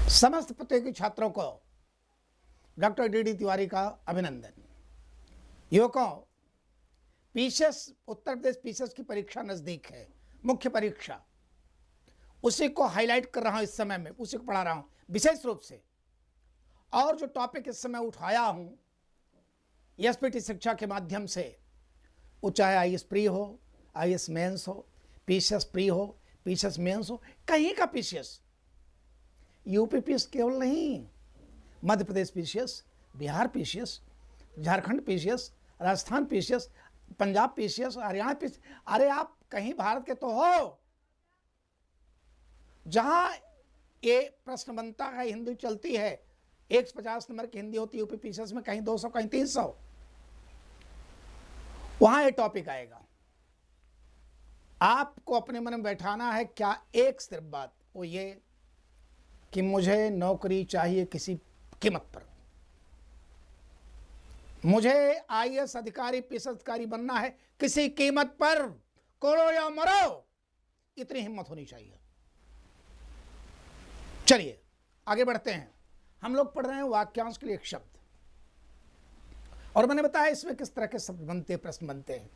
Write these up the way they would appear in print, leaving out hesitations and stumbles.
समस्त प्रतियोगी छात्रों को डॉक्टर डी तिवारी का अभिनंदन। युवकों, पीसीएस उत्तर प्रदेश पीसीएस की परीक्षा नजदीक है, मुख्य परीक्षा, उसी को हाईलाइट कर रहा हूं इस समय में, उसी को पढ़ा रहा हूं विशेष रूप से। और जो टॉपिक इस समय उठाया हूं एसपीटी शिक्षा के माध्यम से, वो चाहे आईएएस प्री हो, आईएएस मेंस हो, पीसीएस प्री हो, पीसीएस मेंस हो, कहीं का पीसीएस, यूपी पीसीएस केवल नहीं, Madhya Pradesh PCS, Bihar PCS, Jharkhand PCS, Rajasthan PCS, Punjab PCS, Haryana PCS, अरे आप कहीं भारत के तो हो। जहां ये प्रश्न बनता है, हिंदी चलती है, 150 नंबर की हिंदी होती है यूपी पीसीएस में, कहीं 200, कहीं 300, वहां ये टॉपिक आएगा। आपको अपने मन में बैठाना है क्या, एक सिर्फ बात, वो ये कि मुझे नौकरी चाहिए किसी कीमत पर, मुझे आईएएस अधिकारी, पीसीएस अधिकारी बनना है किसी कीमत पर, करो या मरो, इतनी हिम्मत होनी चाहिए। चलिए आगे बढ़ते हैं। हम लोग पढ़ रहे हैं वाक्यांश के लिए एक शब्द, और मैंने बताया इसमें किस तरह के शब्द बनते, प्रश्न बनते हैं।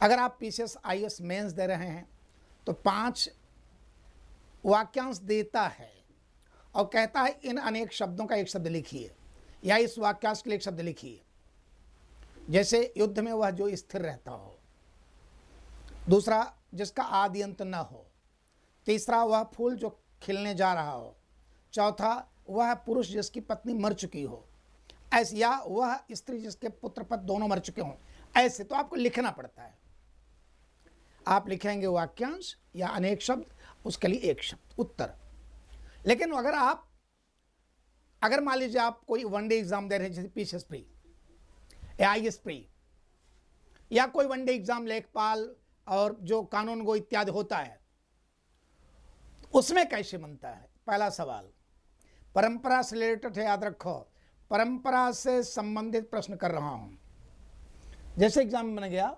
अगर आप पीसीएस आईएएस मेंस दे रहे हैं तो 5 वाक्यांश देता है और कहता है इन अनेक शब्दों का एक शब्द लिखिए, या इस वाक्यांश के लिए एक शब्द लिखिए। जैसे युद्ध में वह जो स्थिर रहता हो, दूसरा जिसका आदि अंत न हो, तीसरा वह फूल जो खिलने जा रहा हो, चौथा वह पुरुष जिसकी पत्नी मर चुकी हो, ऐसे, या वह स्त्री जिसके पुत्र पत्नी दोनों मर चुके हों, ऐसे। तो आपको लिखना पड़ता है। आप लिखेंगे वाक्यांश या अनेक शब्द, उसके लिए एक शब्द उत्तर। लेकिन अगर मान लीजिए आप कोई वनडे एग्जाम दे रहे हैं, जैसे पीसीएस प्री या आईएएस प्री, या कोई वनडे एग्जाम लेखपाल और जो कानून गो इत्यादि होता है, उसमें कैसे बनता है। पहला सवाल परंपरा से रिलेटेड है, याद रखो, परंपरा से संबंधित प्रश्न कर रहा हूं। जैसे एग्जाम में बन गया,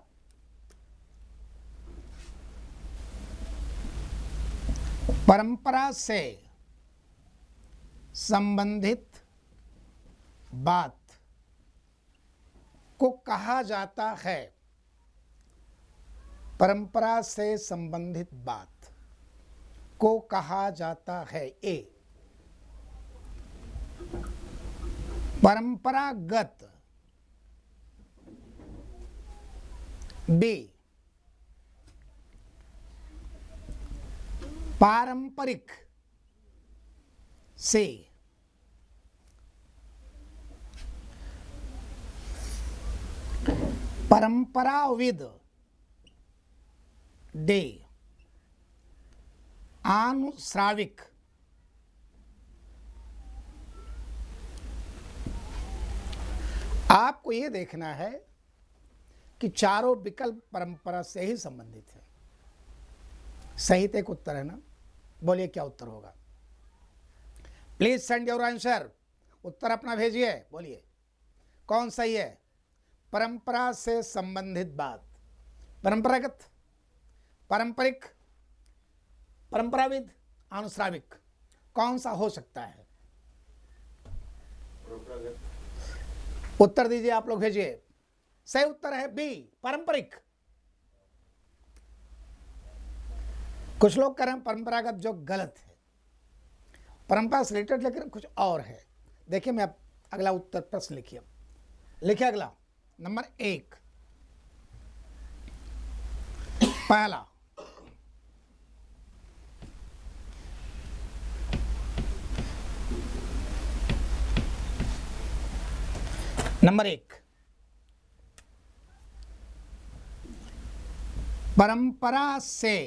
परंपरा से संबंधित बात को कहा जाता है, परंपरा से संबंधित बात को कहा जाता है ए, परंपरागत, बी, पारंपरिक, से, परंपराविद, डे, आनुश्राविक, आपको यह देखना है कि चारों विकल्प परंपरा से ही संबंधित है। सही तो एक उत्तर है ना, बोलिए क्या उत्तर होगा। प्लीज सेंड योर आंसर, उत्तर अपना भेजिए, बोलिए कौन सही है। परंपरा से संबंधित बात, परंपरागत, पारंपरिक, परंपराविद, आनुश्राविक, कौन सा हो सकता है। उत्तर दीजिए, आप लोग भेजिए। सही उत्तर है बी, पारंपरिक। कुछ लोग कह रहे हैं परंपरागत, जो गलत है, परंपरा से रिलेटेड लेकिन कुछ और है। देखिए, मैं अगला उत्तर प्रश्न लिखिए अगला नंबर 1, पहला, नंबर 1, परंपरा से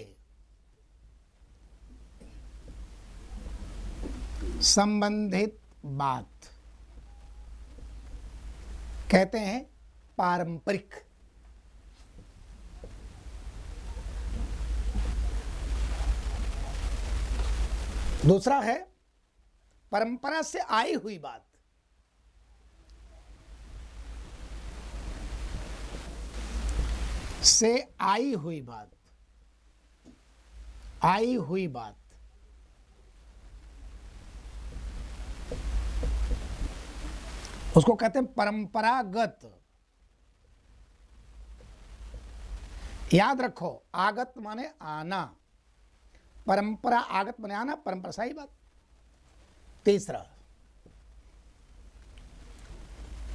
संबंधित बात कहते हैं पारंपरिक। दूसरा है परंपरा से आई हुई बात, से आई हुई बात, आई हुई बात, उसको कहते हैं परंपरागत। याद रखो, आगत माने आना, परंपरा आगत माने आना, परंपरा, सही बात। तीसरा,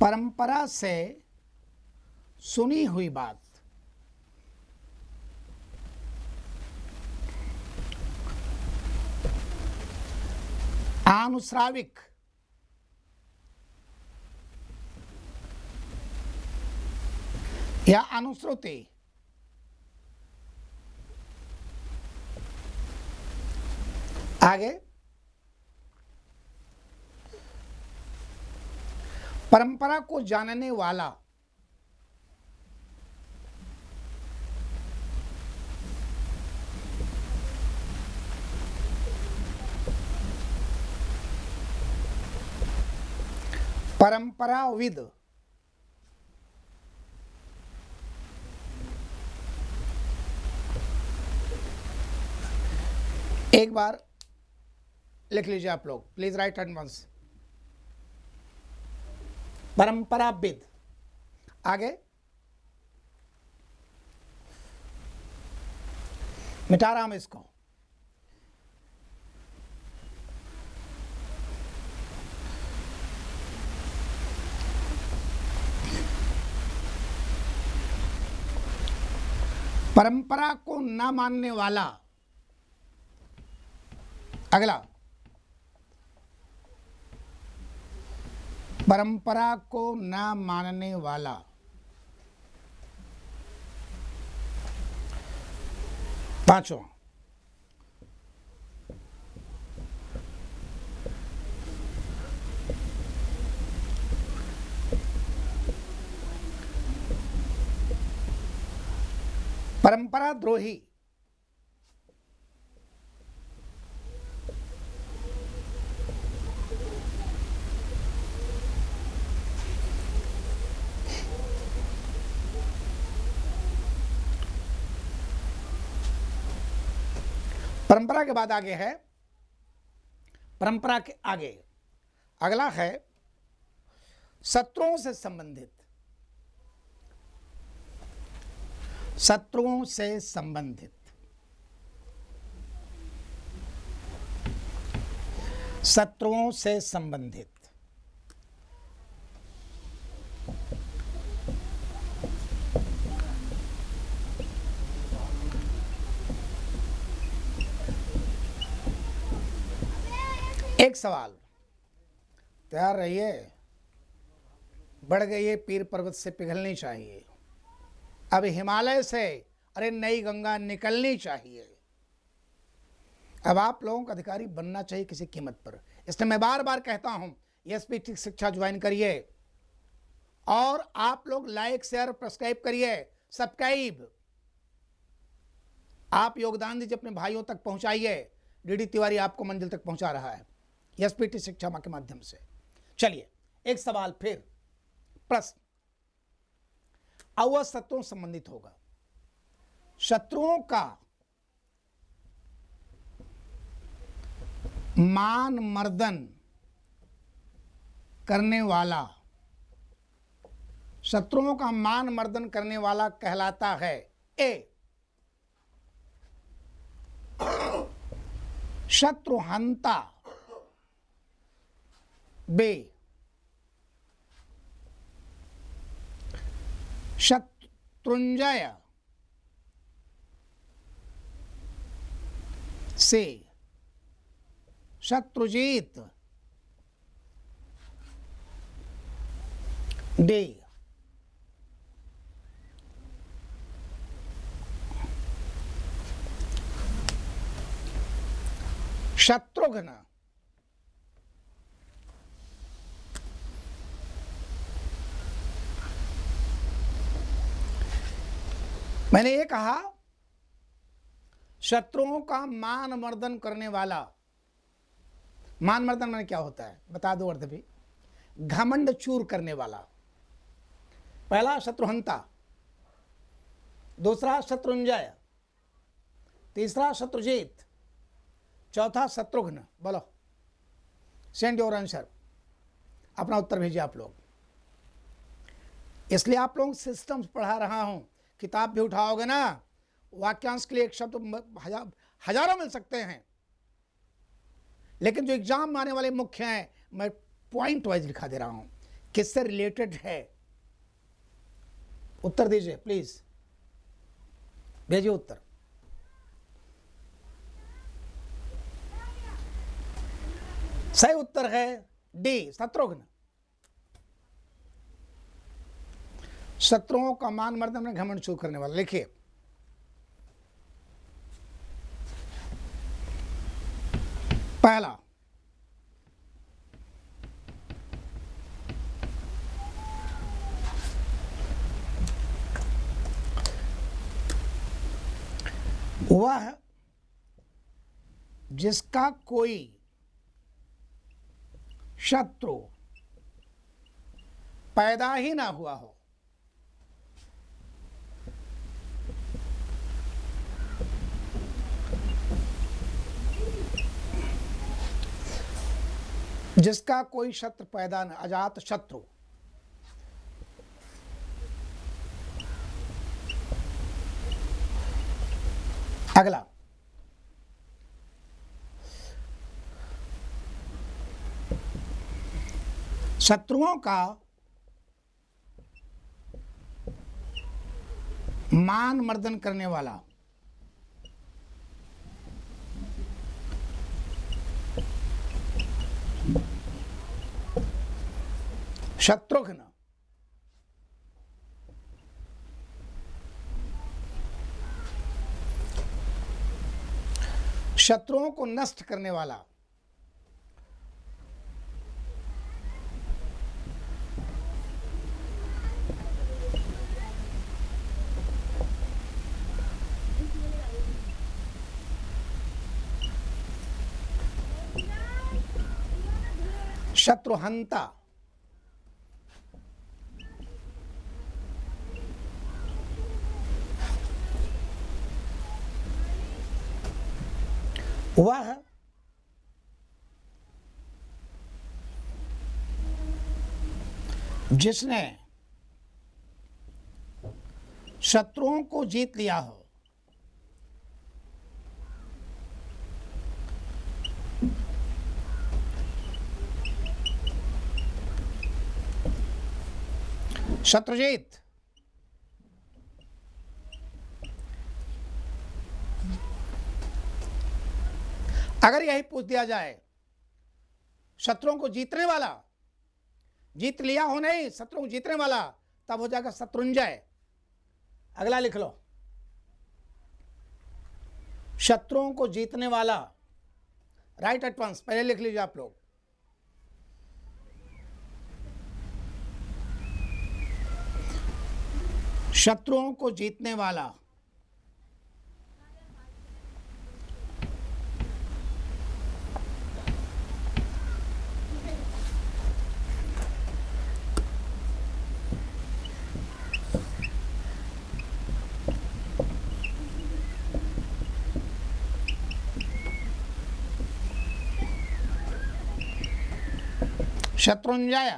परंपरा से सुनी हुई बात। आनुश्राविक, या अनुश्रुति। आगे, परंपरा को जानने वाला। परंपराविद। एक बार लिख लीजिए आप लोग, प्लीज राइट एट वंस। परंपराविद। आगे, मिटा रहा हूं इसको। परंपरा को न मानने वाला। अगला, परंपरा को न मानने वाला। पांचों, परंपरा द्रोही। परंपरा के बाद आगे है, परंपरा के आगे अगला है शत्रुओं से संबंधित। शत्रुओं से संबंधित। शत्रुओं से संबंधित। एक सवाल, तैयार रहिए, बढ़ गई है पीर पर्वत से पिघलनी चाहिए। अब हिमालय से अरे नई गंगा निकलनी चाहिए। अब आप लोगों का अधिकारी बनना चाहिए किसी कीमत पर। इसलिए मैं बार बार कहता हूं, एसपीटी शिक्षा ज्वाइन करिए और आप लोग लाइक शेयर सब्सक्राइब करिए। सब्सक्राइब, आप योगदान दीजिए, अपने भाइयों तक पहुंचाइए। डीडी तिवारी आपको मंजिल तक पहुंचा रहा है एसपीटी शिक्षा के माध्यम से। चलिए एक सवाल फिर, प्रश्न अवश्य शत्रुओं संबंधित होगा। शत्रुओं का मान मर्दन करने वाला, शत्रुओं का मान मर्दन करने वाला कहलाता है ए शत्रुहंता, बे शत्रुंजय, से शत्रुजीत, डे शत्रुघ्न। मैंने ये कहा शत्रुओं का मान मर्दन करने वाला। मान मर्दन मैंने क्या होता है बता दो अर्थ भी। घमंड चूर करने वाला। पहला शत्रुहंता, दूसरा शत्रुंजय, तीसरा शत्रुजीत, चौथा शत्रुघ्न। बोलो, सेंड योर आंसर, अपना उत्तर भेजिए आप लोग। इसलिए आप लोगों को सिस्टम्स पढ़ा रहा हूं। किताब भी उठाओगे ना, वाक्यांश के लिए एक शब्द हजारों मिल सकते हैं, लेकिन जो एग्जाम में आने वाले मुख्य हैं मैं पॉइंट वाइज लिखा दे रहा हूं, किससे रिलेटेड है। उत्तर दीजिए प्लीज, भेजिए उत्तर। सही उत्तर है डी, शत्रुघ्न। शत्रुओं का मान मर्दन में घमंड शुरू करने वाला। लिखिए, पहला, वह जिसका कोई शत्रु पैदा ही ना हुआ हो। जिसका कोई शत्रु पैदा न, अजात शत्रु। अगला, शत्रुओं का मान मर्दन करने वाला। शत्रुघ्न। शत्रुओं को नष्ट करने वाला। शत्रुहंता। वह जिसने शत्रुओं को जीत लिया हो। शत्रुजीत। अगर यही पूछ दिया जाए शत्रुओं को जीतने वाला, जीत लिया हो नहीं, शत्रुओं को जीतने वाला, तब हो जाएगा शत्रुंजय। अगला लिख लो, शत्रुओं को जीतने वाला। राइट एट वंस, पहले लिख लीजिए आप लोग। शत्रुओं को जीतने वाला। शत्रुंजय।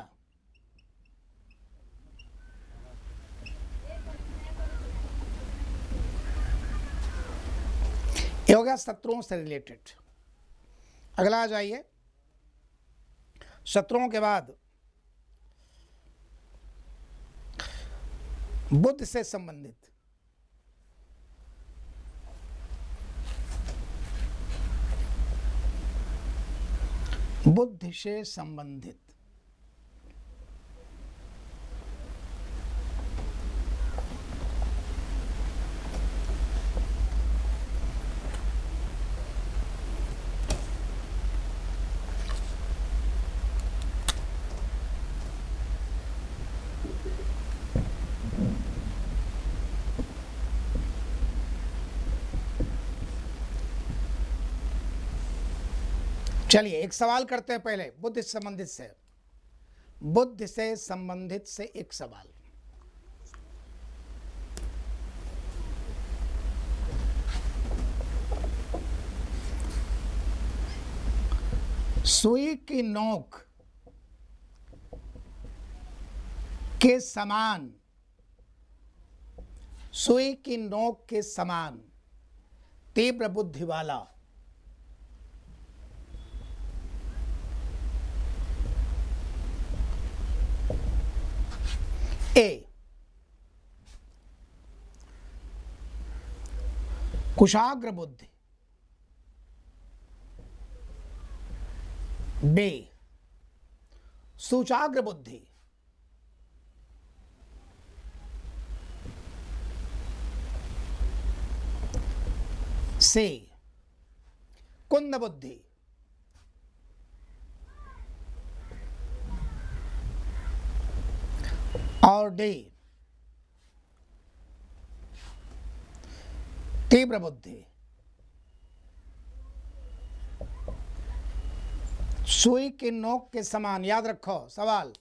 ये हो गया शत्रुओं से रिलेटेड। अगला आ जाइए, शत्रुओं के बाद बुद्ध से संबंधित। बुद्ध से संबंधित। चलिए एक सवाल करते हैं पहले बुद्ध से संबंधित से। बुद्ध से संबंधित से एक सवाल। सुई की नोक के समान सुई की नोक के समान तीव्र बुद्धि वाला। ए, कुशाग्र बुद्धि। बी, सूचाग्र बुद्धि। सी, कुंद बुद्धि। और डी, तीव्र बुद्धि। सुई की नोक के समान, याद रखो सवाल,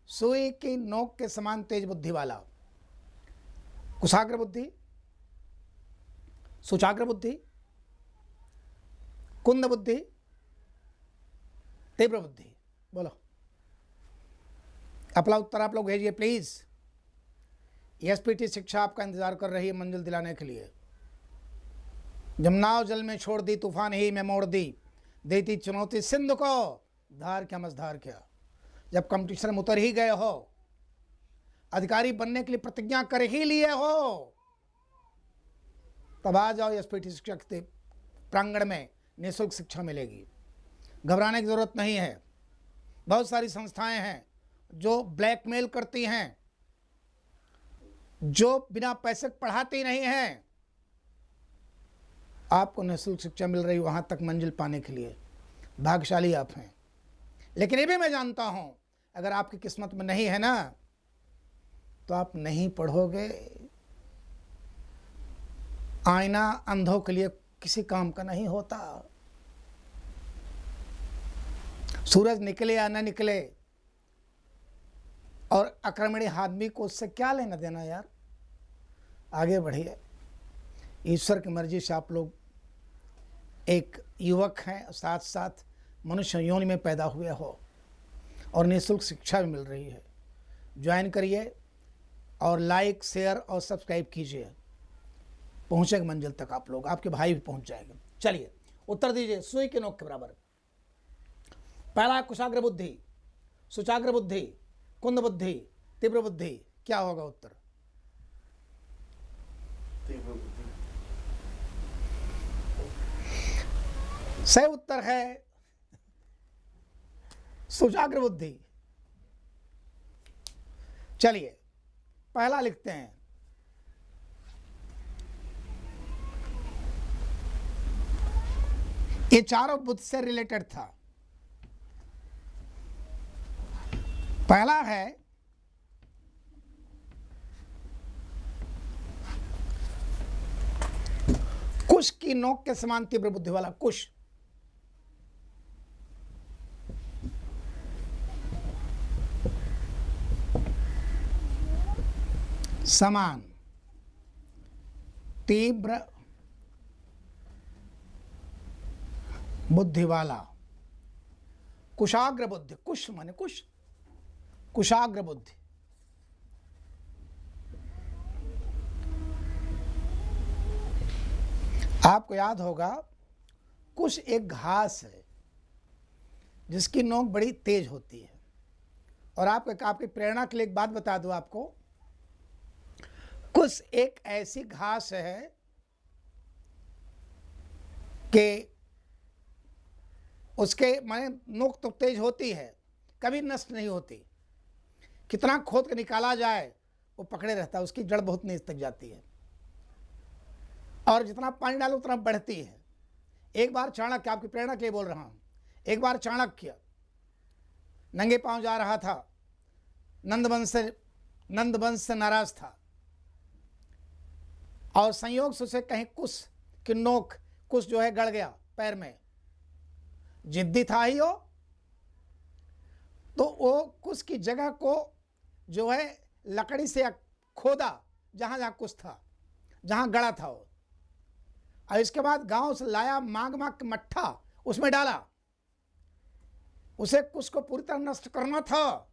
सुई की नोक के समान तेज बुद्धि वाला। कुशाग्र बुद्धि, सूचाग्र बुद्धि, कुंद बुद्धि, तीव्र बुद्धि। बोलो, अपना उत्तर आप लोग भेजिए प्लीज। एसपीटी शिक्षा आपका इंतजार कर रही है मंजिल दिलाने के लिए। जब नाव जल में छोड़ दी, तूफान ही में मोड़ दी, देती चुनौती सिंध को, धार क्या मझधार क्या। जब कंपटीशन में उतर ही गए हो, अधिकारी बनने के लिए प्रतिज्ञा कर ही लिए हो, तब आ जाओ एसपीटी शिक्षक के प्रांगण में, निःशुल्क शिक्षा मिलेगी। घबराने की जरूरत नहीं है। बहुत सारी संस्थाएं हैं जो ब्लैकमेल करती हैं, जो बिना पैसे पढ़ाती नहीं हैं। आपको निःशुल्क शिक्षा मिल रही, वहां तक मंजिल पाने के लिए भाग्यशाली आप हैं। लेकिन ये भी मैं जानता हूं, अगर आपकी किस्मत में नहीं है ना, तो आप नहीं पढ़ोगे। आईना अंधों के लिए किसी काम का नहीं होता। सूरज निकले या न निकले, और अक्रमणी आदमी को उससे क्या लेना देना यार। आगे बढ़िए। ईश्वर की मर्जी से आप लोग एक युवक हैं, साथ साथ मनुष्य योनि में पैदा हुए हो, और निःशुल्क शिक्षा भी मिल रही है। ज्वाइन करिए और लाइक, शेयर और सब्सक्राइब कीजिए। पहुँचेगा मंजिल तक आप लोग, आपके भाई भी पहुँच जाएंगे। चलिए उत्तर दीजिए सुई के नोक के बराबर। पहला कुशाग्र बुद्धि, सूचाग्र बुद्धि, कुंद बुद्धि, तीव्र बुद्धि। क्या होगा उत्तर? सही उत्तर है सूचाग्र बुद्धि। चलिए पहला लिखते हैं। ये चारों बुद्धि से रिलेटेड था। पहला है कुश की नोक के समान तीव्र बुद्धि वाला। कुश, समान तीव्र बुद्धि वाला। कुशाग्र बुद्धि, कुश माने कुश, कुशाग्र बुद्धि। आपको याद होगा कुश एक घास है जिसकी नोक बड़ी तेज होती है। और आपकी प्रेरणा के लिए एक बात बता दूं आपको, कुश एक ऐसी घास है कि उसके माने नोक तो तेज होती है, कभी नष्ट नहीं होती। कितना खोद के निकाला जाए वो पकड़े रहता है, उसकी जड़ बहुत नीचे तक जाती है, और जितना पानी डालो उतना बढ़ती है। एक बार चाणक्य, आपकी प्रेरणा के लिए बोल रहा हूँ, एक बार चाणक्य नंगे पांव जा रहा था, नंदवंश से नाराज था, और संयोग से उसे कहीं कुश की नोक, कुश जो है गड़ गया पैर में। जिद्दी था ही हो, तो वो कुश की जगह को जो है लकड़ी से खोदा, जहां जहां कुश था, जहां गड़ा था वो, और इसके बाद गांव से लाया मांग के मट्ठा, उसमें डाला। उसे कुश को पूरी तरह नष्ट करना था।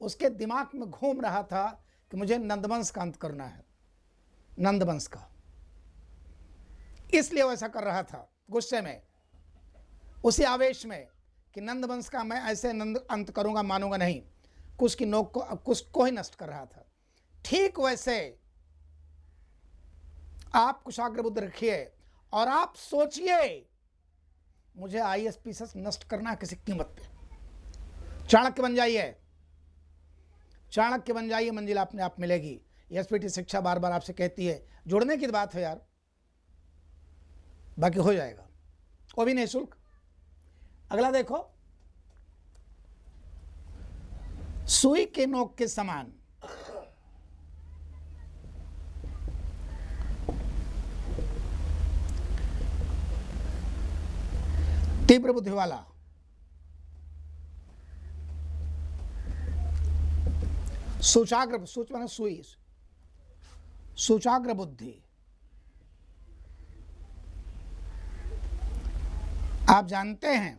उसके दिमाग में घूम रहा था कि मुझे नंदवंश का अंत करना है, नंदवंश का, इसलिए वैसा कर रहा था गुस्से में, उसी आवेश में कि नंदवंश का मैं ऐसे नंद अंत करूंगा, मानूंगा नहीं, कुछ की नोक को, कुछ को ही नष्ट कर रहा था। ठीक वैसे आप कुशाग्र बुद्धि रखिए और आप सोचिए मुझे आईएसपीएस नष्ट करना है किसी कीमत पे। चाणक्य बन जाइए, चाणक्य बन जाइए, मंजिल अपने आप मिलेगी। एसपीटी शिक्षा बार बार आपसे कहती है, जुड़ने की बात है यार, बाकी हो जाएगा, वो भी निःशुल्क। अगला देखो, सुई के नोक के समान, तीव्र बुद्धि वाला, सूचाग्र, सूच माने सुई, सूचाग्र बुद्धि। आप जानते हैं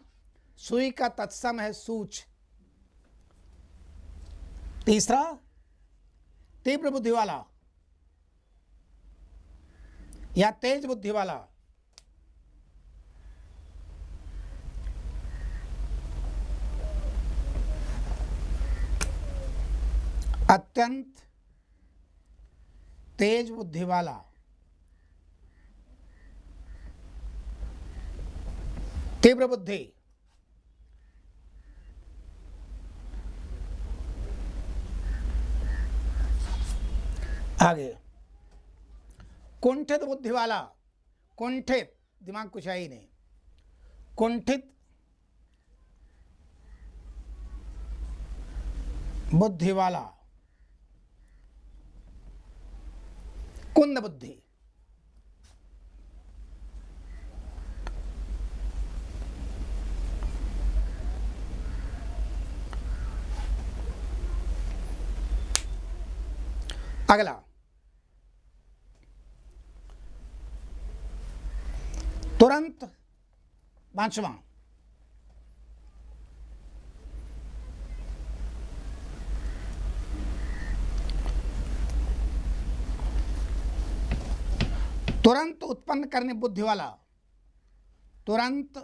सुई का तत्सम है सूच। तीसरा, तीव्र बुद्धि वाला या तेज बुद्धि वाला। अत्यंत तेज बुद्धि वाला, तीव्र बुद्धि। आगे, कुंठित बुद्धि वाला, कुंठित, दिमाग कुछ है ही नहीं, कुंठित बुद्धि वाला, कुंद बुद्धि। अगला, तुरंत, पांचवा, तुरंत उत्पन्न करने बुद्धि वाला, तुरंत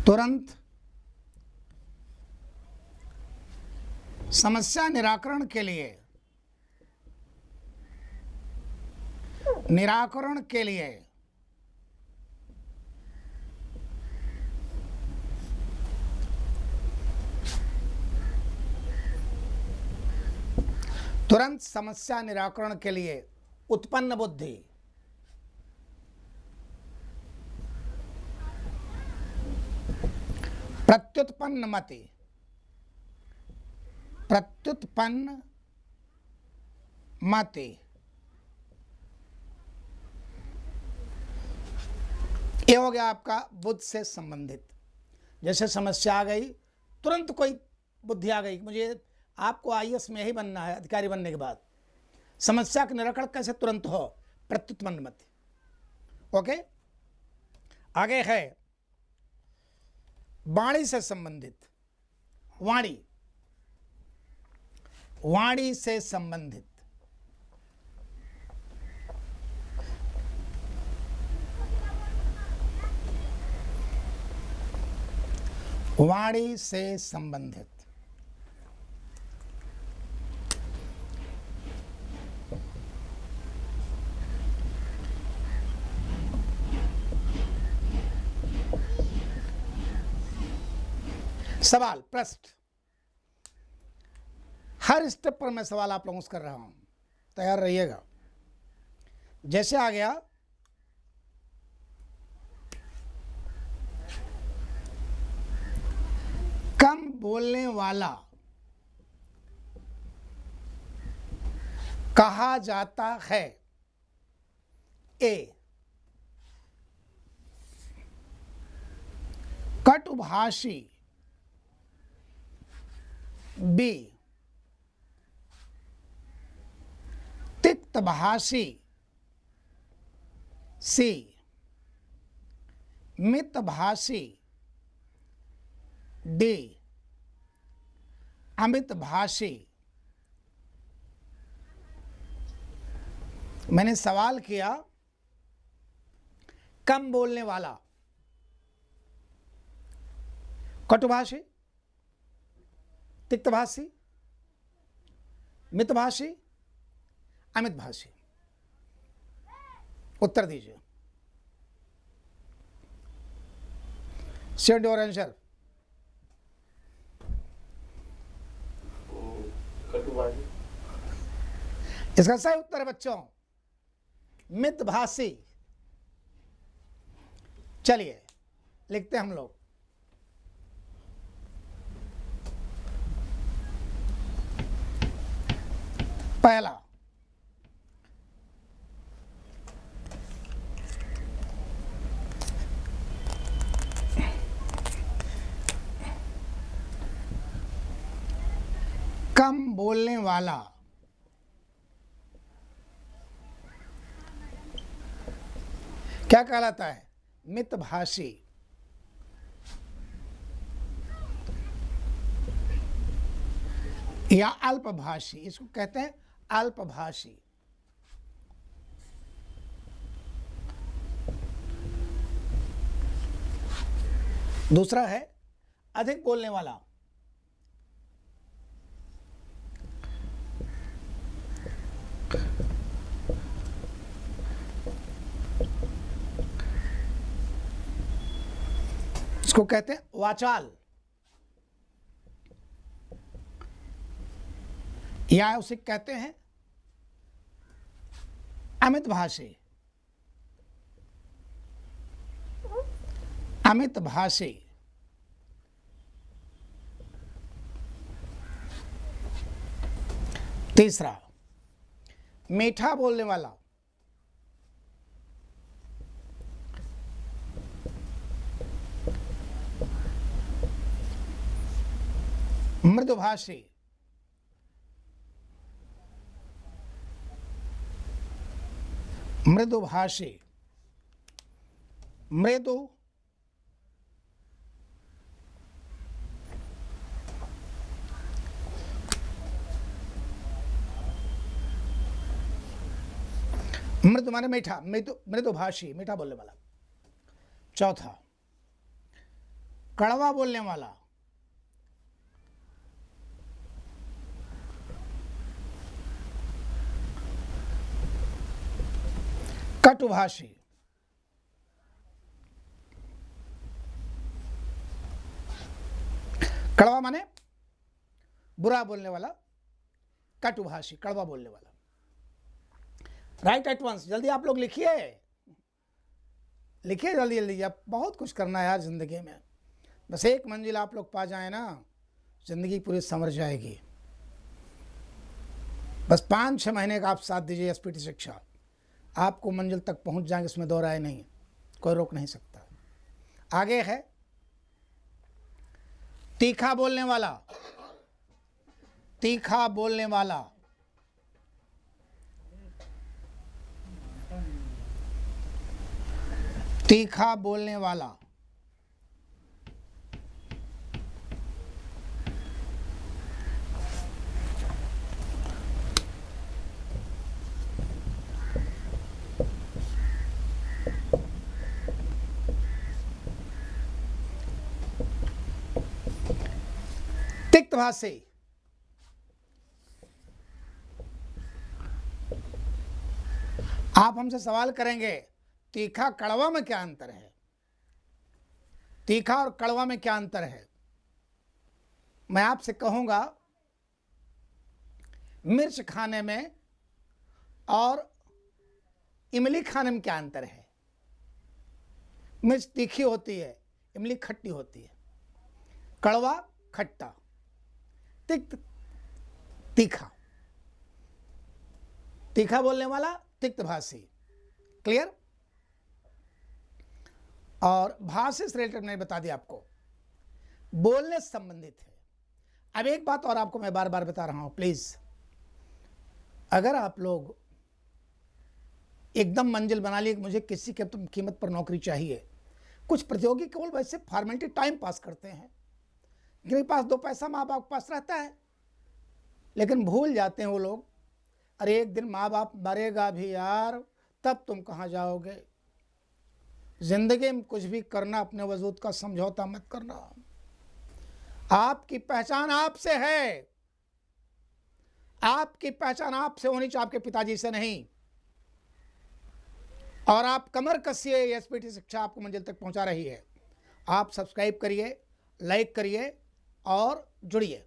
तुरंत समस्या निराकरण के लिए, निराकरण के लिए तुरंत समस्या निराकरण के लिए उत्पन्न बुद्धि। प्रत्युत्पन्न मति, प्रत्युत्पन्न मति, ये हो गया आपका बुद्ध से संबंधित। जैसे समस्या आ गई, तुरंत कोई बुद्धि आ गई, मुझे आपको आईएएस में ही बनना है, अधिकारी बनने के बाद समस्या का निराकरण कैसे तुरंत हो, प्रत्युत्पन्न मति। ओके, आगे है वाणी से संबंधित, वाणी, वाणी से संबंधित, वाणी से संबंधित। सवाल, प्रश्न, हर स्टेप पर मैं सवाल आप लोगों से कर रहा हूं, तैयार रहिएगा। जैसे आ गया, कम बोलने वाला कहा जाता है, ए, कटुभाषी, बी, तिक्तभाषी, सी, मितभाषी, डी अमितभाषी। मैंने सवाल किया कम बोलने वाला, कटुभाषी, तिक्तभाषी, मितभाषी, अमितभाषी। उत्तर दीजिए। Share your answer. इसका सही उत्तर है बच्चों मितभाषी। चलिए लिखते हैं हम लोग। पहला, कम बोलने वाला, क्या कहलाता है? मितभाषी। या अल्पभाषी, इसको कहते हैं अल्पभाषी। दूसरा है अधिक बोलने वाला, इसको कहते हैं वाचाल। या उसे कहते हैं अमितभाषी। अमितभाषी। तीसरा, मीठा बोलने वाला, मृदुभाषी। मृदुभाषी, मृदु, मृदु माने मीठा, मृदुभाषी, मीठा बोलने वाला। चौथा, कड़वा बोलने वाला, कटुभाषी। कड़वा माने बुरा बोलने वाला, कटुभाषी कड़वा बोलने वाला। Right at once. जल्दी आप लोग लिखिए, लिखिए जल्दी जल्दी। अब बहुत कुछ करना है यार जिंदगी में। बस एक मंजिल आप लोग पा जाए ना, जिंदगी पूरी संवर जाएगी। बस 5-6 महीने का आप साथ दीजिए एसपीटी शिक्षा, आपको मंजिल तक पहुंच जाएंगे, इसमें दो राय नहीं, कोई रोक नहीं सकता। आगे है तीखा बोलने वाला। तीखा बोलने वाला, तीखा बोलने वाला। तिक्तभाषी, आप हमसे सवाल करेंगे तीखा कड़वा में क्या अंतर है? तीखा और कड़वा में क्या अंतर है? मैं आपसे कहूंगा मिर्च खाने में और इमली खाने में क्या अंतर है? मिर्च तीखी होती है, इमली खट्टी होती है। कड़वा खट्टा, तिक्त तीखा। तीखा बोलने वाला तिक्तभाषी। क्लियर? और भाषा से रिलेटेड मैंने बता दिया आपको, बोलने से संबंधित है। अब एक बात और आपको मैं बार बार बता रहा हूं, प्लीज अगर आप लोग एकदम मंजिल बना लिए मुझे किसी कीमत पर नौकरी चाहिए, कुछ प्रतियोगी केवल वैसे फॉर्मेलिटी टाइम पास करते हैं, जिनके पास 2 पैसा माँ बाप के पास रहता है, लेकिन भूल जाते हैं वो लोग, अरे एक दिन माँ बाप मरेगा भी यार, तब तुम कहाँ जाओगे। जिंदगी में कुछ भी करना, अपने वजूद का समझौता मत करना। आपकी पहचान आपसे है, आपकी पहचान आपसे होनी चाहिए, आपके पिताजी से नहीं। और आप कमर कसिए, एसपीटी शिक्षा आपको मंजिल तक पहुंचा रही है। आप सब्सक्राइब करिए, लाइक करिए और जुड़िए।